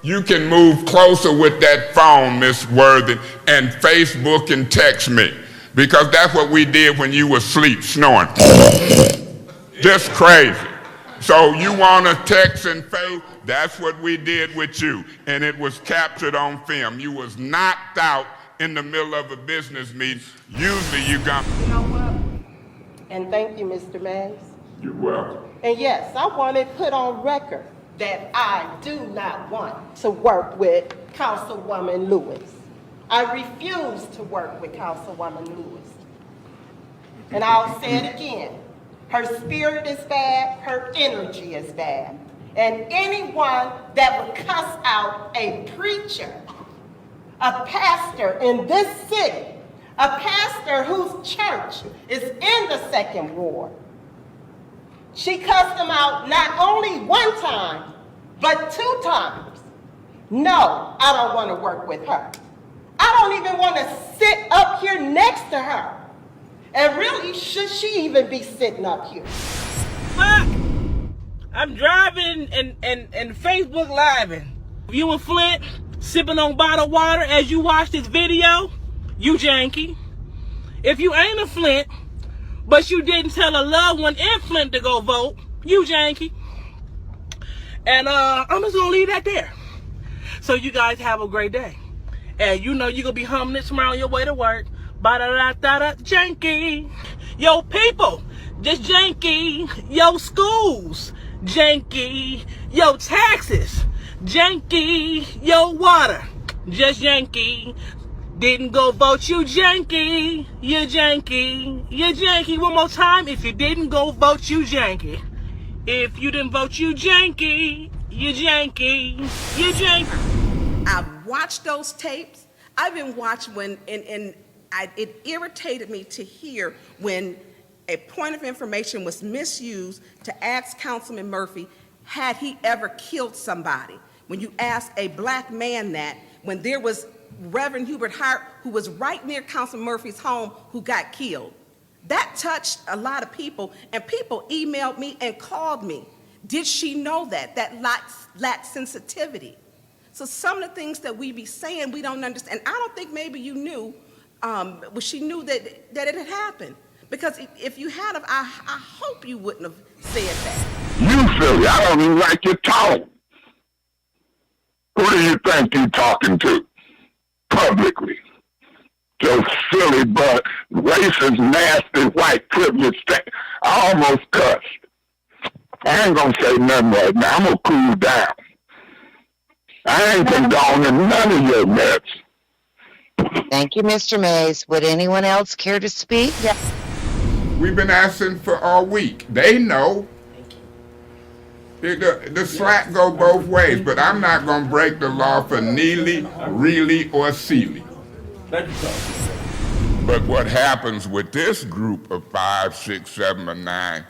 You can move closer with that phone, Miss Worthy, and Facebook and text me, because that's what we did when you were asleep, snoring. Just crazy. So you want to text and face? That's what we did with you, and it was captured on film. You was knocked out in the middle of a business meeting. Usually you got... You know what? And thank you, Mr. Mays. You're welcome. And yes, I want it put on record that I do not want to work with Councilwoman Lewis. I refuse to work with Councilwoman Lewis. And I'll say it again. Her spirit is bad, her energy is bad. And anyone that would cuss out a preacher, a pastor in this city, a pastor whose church is in the second ward, she cussed him out not only one time, but 2 times. No, I don't want to work with her. I don't even want to sit up here next to her. And really, should she even be sitting up here? Fuck! I'm driving and Facebook living. You and Flint sipping on bottled water as you watch this video, you janky. If you ain't a Flint, but you didn't tell a loved one in Flint to go vote, you janky. And I'm just gonna leave that there. So you guys have a great day. And you know you're gonna be humming this tomorrow on your way to work. Ba-da-da-da-da, janky. Yo, people, just janky. Yo, schools, janky. Yo, taxes, janky. Yo, water, just janky. Didn't go vote, you janky. You janky. You janky. One more time. If you didn't go vote, you janky. If you didn't vote, you janky. You janky. You janky. I've watched those tapes. I've been watching when, it irritated me to hear when a point of information was misused to ask Councilman Murphy, had he ever killed somebody? When you ask a black man that, when there was Reverend Hubert Hart, who was right near Councilman Murphy's home, who got killed. That touched a lot of people, and people emailed me and called me. Did she know that? That lacked sensitivity. So some of the things that we be saying, we don't understand. I don't think maybe you knew, well, she knew that it had happened. Because if you had, I hope you wouldn't have said that. You silly, I don't even like your tone. Who do you think you're talking to? Publicly. Just silly, but racist, nasty, white privilege thing. I almost cussed. I ain't gonna say nothing right now. I'm gonna cool down. I ain't condoning none of your mess. Thank you, Mr. Mays. Would anyone else care to speak? Yeah. We've been asking for all week. They know. The slack go both ways, but I'm not going to break the law for Neely, Reilly, or Seeley. But what happens with this group of 5, 6, 7, or 9,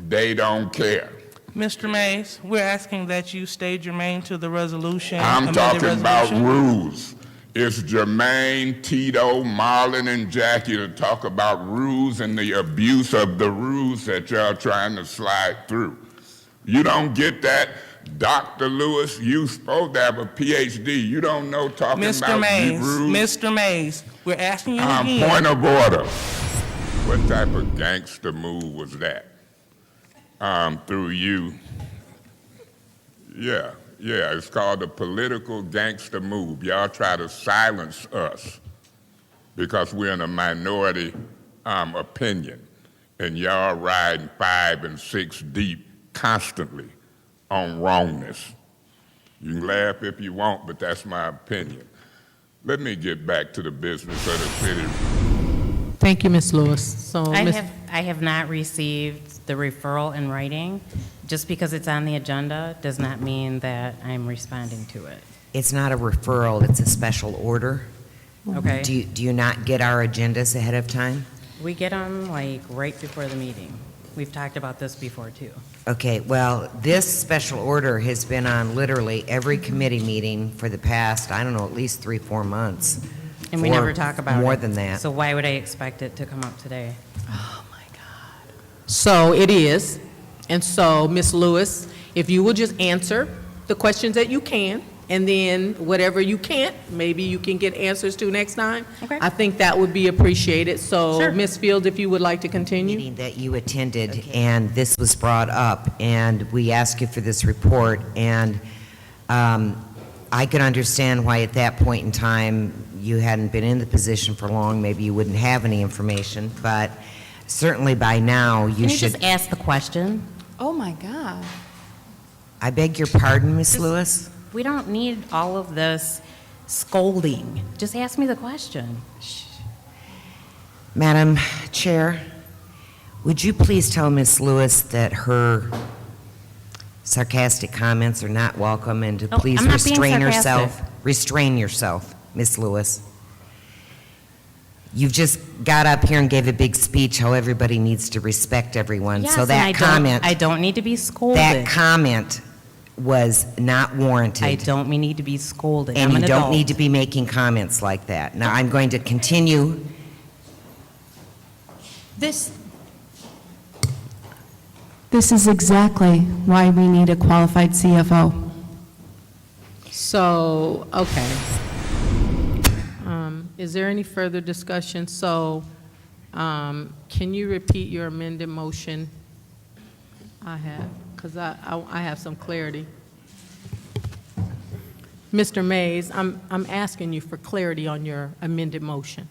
they don't care. Mr. Mays, we're asking that you stay germane to the resolution. I'm talking about rules. It's Jermaine, Tito, Marlon, and Jackie to talk about rules and the abuse of the rules that y'all trying to slide through. You don't get that? Dr. Lewis, you supposed to have a PhD. You don't know talking about rules. Mr. Mays, we're asking you again. Point of order. What type of gangster move was that? Through you. Yeah, it's called a political gangster move. Y'all try to silence us because we're in a minority opinion, and y'all riding 5 and 6 deep constantly on wrongness. You can laugh if you want, but that's my opinion. Let me get back to the business of the city. Thank you, Ms. Lewis. So, I have not received the referral in writing. Just because it's on the agenda does not mean that I'm responding to it. It's not a referral, it's a special order. Okay. Do you not get our agendas ahead of time? We get them like right before the meeting. We've talked about this before, too. Okay, well, this special order has been on literally every committee meeting for the past, I don't know, at least 3-4 months. And we Or never talk about it. more than that. So why would I expect it to come up today? So it is. And so, Ms. Lewis, if you will just answer the questions that you can, and then whatever you can't, maybe you can get answers to next time. Okay. I think that would be appreciated. So, Sure. Ms. Fields, if you would like to continue. Meeting that you attended, and this was brought up, and we asked you for this report, and I could understand why at that point in time you hadn't been in the position for long, maybe you wouldn't have any information, but certainly by now you Can you should. just ask the question? Oh, my God. I beg your pardon, Ms. Lewis? We don't need all of this scolding. Just ask me the question. Madam Chair, would you please tell Ms. Lewis that her sarcastic comments are not welcome, and to Oh, please I'm not being restrain sarcastic. herself? Restrain yourself, Ms. Lewis. You've just got up here and gave a big speech how everybody needs to respect everyone. Yes, So and that comment, I don't need to be scolded. that comment was not warranted. I don't need to be scolded. And I'm you an don't adult. need to be making comments like that. Now, I'm going to continue. This is exactly why we need a qualified CFO. So, okay. Is there any further discussion? So, can you repeat your amended motion? Because I have some clarity. Mr. Mays, I'm asking you for clarity on your amended motion.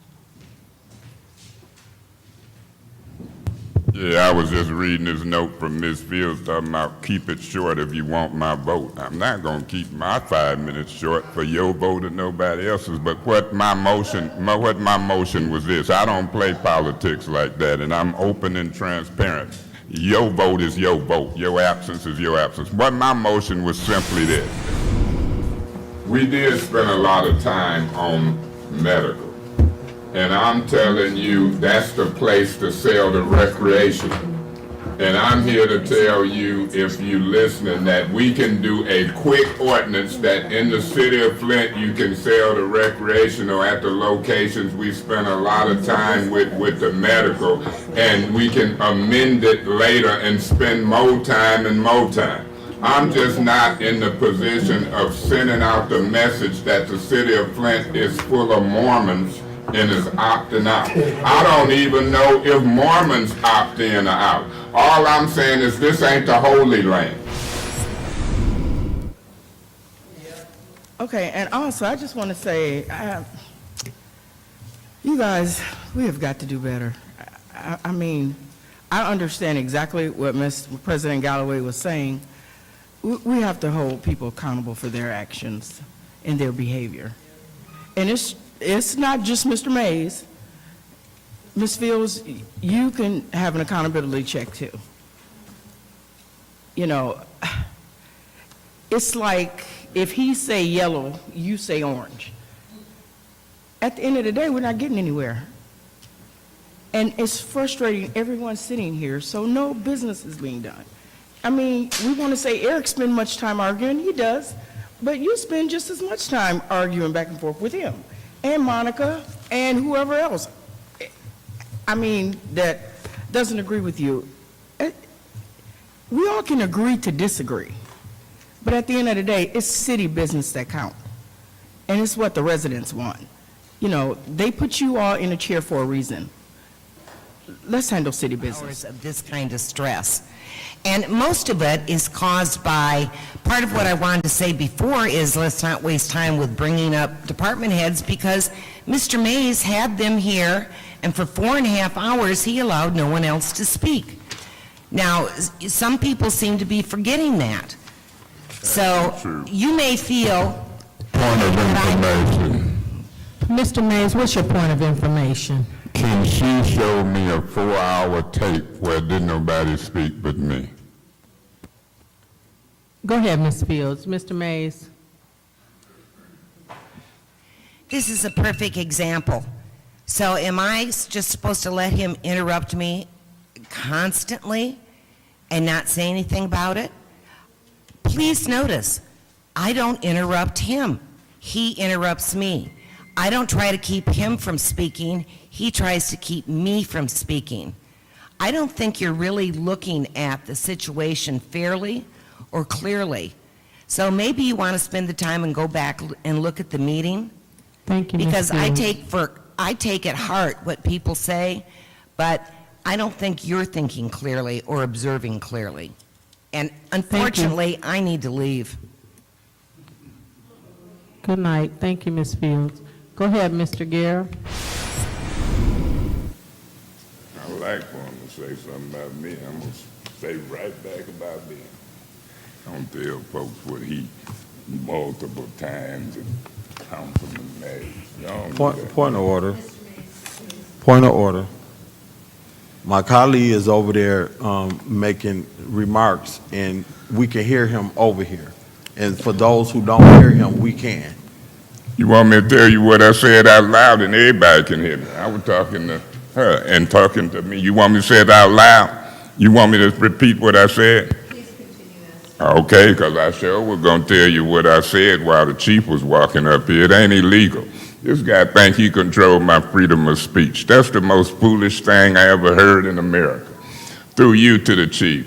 Yeah, I was just reading this note from Ms. Fields talking about keep it short if you want my vote. I'm not going to keep my 5 minutes short for your vote and nobody else's. But what my motion was this: I don't play politics like that, and I'm open and transparent. Your vote is your vote. Your absence is your absence. What my motion was simply this: we did spend a lot of time on medical. And I'm telling you, that's the place to sell the recreation. And I'm here to tell you, if you listening, that we can do a quick ordinance that in the city of Flint, you can sell the recreational at the locations we spent a lot of time with the medical, and we can amend it later and spend more time and more time. I'm just not in the position of sending out the message that the city of Flint is full of Mormons and is opting out. I don't even know if Mormons opt in or out. All I'm saying is this ain't the Holy Land. Okay, and also, I just want to say, you guys, we have got to do better. I mean, I understand exactly what Mr. President Galloway was saying. We have to hold people accountable for their actions and their behavior. And it's not just Mr. Mays. Ms. Fields, you can have an accountability check too. You know, it's like if he say yellow, you say orange. At the end of the day, we're not getting anywhere. And it's frustrating everyone sitting here, so no business is being done. I mean, we want to say Eric spends much time arguing, he does, but you spend just as much time arguing back and forth with him, and Monica, and whoever else. I mean, that doesn't agree with you. We all can agree to disagree, but at the end of the day, it's city business that count, and it's what the residents want. You know, they put you all in a chair for a reason. Let's handle city business. Hours of this kind of stress. And most of it is caused by, part of what I wanted to say before is let's not waste time with bringing up department heads, because Mr. Mays had them here, and for 4.5 hours, he allowed no one else to speak. Now, some people seem to be forgetting that. So you may feel... Point of information. Mr. Mays, what's your point of information? Can she show me a 4-hour tape where didn't nobody speak but me? Go ahead, Ms. Fields. Mr. Mays. This is a perfect example. So am I just supposed to let him interrupt me constantly and not say anything about it? Please notice, I don't interrupt him. He interrupts me. I don't try to keep him from speaking. He tries to keep me from speaking. I don't think you're really looking at the situation fairly or clearly. So maybe you want to spend the time and go back and look at the meeting. Thank you, Ms. Because Fields. I take at heart what people say, but I don't think you're thinking clearly or observing clearly. And unfortunately, I need to leave. Good night. Thank you, Ms. Fields. Go ahead, Mr. Guerra. I like for him to say something about me. I'm going to say right back about them. I don't tell folks what he multiple times and Councilman Mays. Y'all do that. Point of order. Point of order. My colleague is over there making remarks, and we can hear him over here. And for those who don't hear him, we can. You want me to tell you what I said out loud and everybody can hear me? I was talking to her and talking to me. You want me to say it out loud? You want me to repeat what I said? Please continue this. Okay, because I sure was going to tell you what I said while the chief was walking up here. It ain't illegal. This guy think he controlled my freedom of speech. That's the most foolish thing I ever heard in America. Through you to the chief.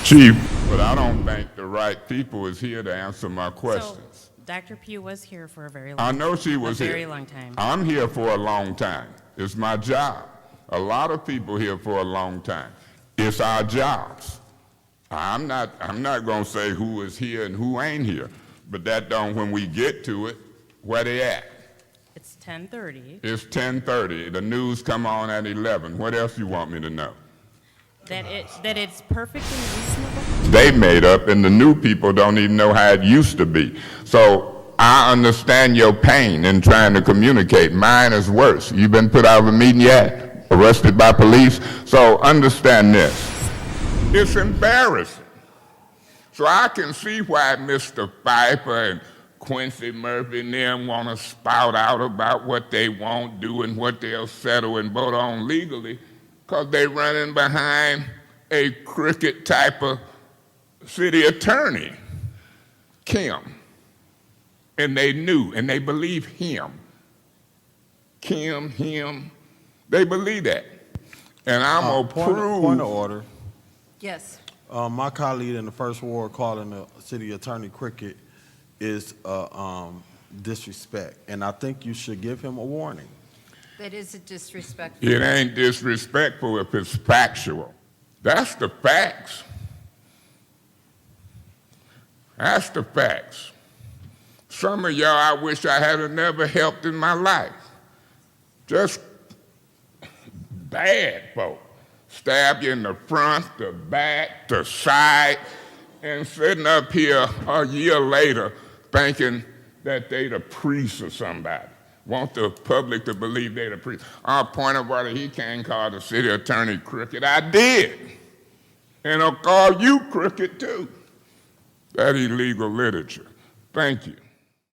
Chief, but I don't think the right people is here to answer my questions. So, Dr. Pugh was here for a very long I time. know she was A here. very long time. I'm here for a long time. It's my job. A lot of people here for a long time. It's our jobs. I'm not going to say who is here and who ain't here, but that don't, when we get to it, where they at? It's 10:30. It's 10:30. The news come on at 11. What else you want me to know? That it's perfectly reasonable. They made up, and the new people don't even know how it used to be. So I understand your pain in trying to communicate. Mine is worse. You been put out of a meeting yet? Arrested by police? So understand this. It's embarrassing. So I can see why Mr. Pfeiffer and Quincy Murphy and them want to spout out about what they won't do and what they'll settle and vote on legally, because they're running behind a crooked type of city attorney, Kim. And they knew, and they believe him. Kim, him, they believe that. And I'm going to prove... Point of order. Yes. My colleague in the First Ward calling the city attorney crooked is disrespect, and I think you should give him a warning. That is a disrespectful. It ain't disrespectful if it's factual. That's the facts. That's the facts. Some of y'all I wish I had never helped in my life. Just bad folk. Stab you in the front, the back, the side, and sitting up here a year later thinking that they the priest or somebody. Want the public to believe they the priest. Our point of order, he can't call the city attorney crooked. I did. And I'll call you crooked too. That illegal literature. Thank you.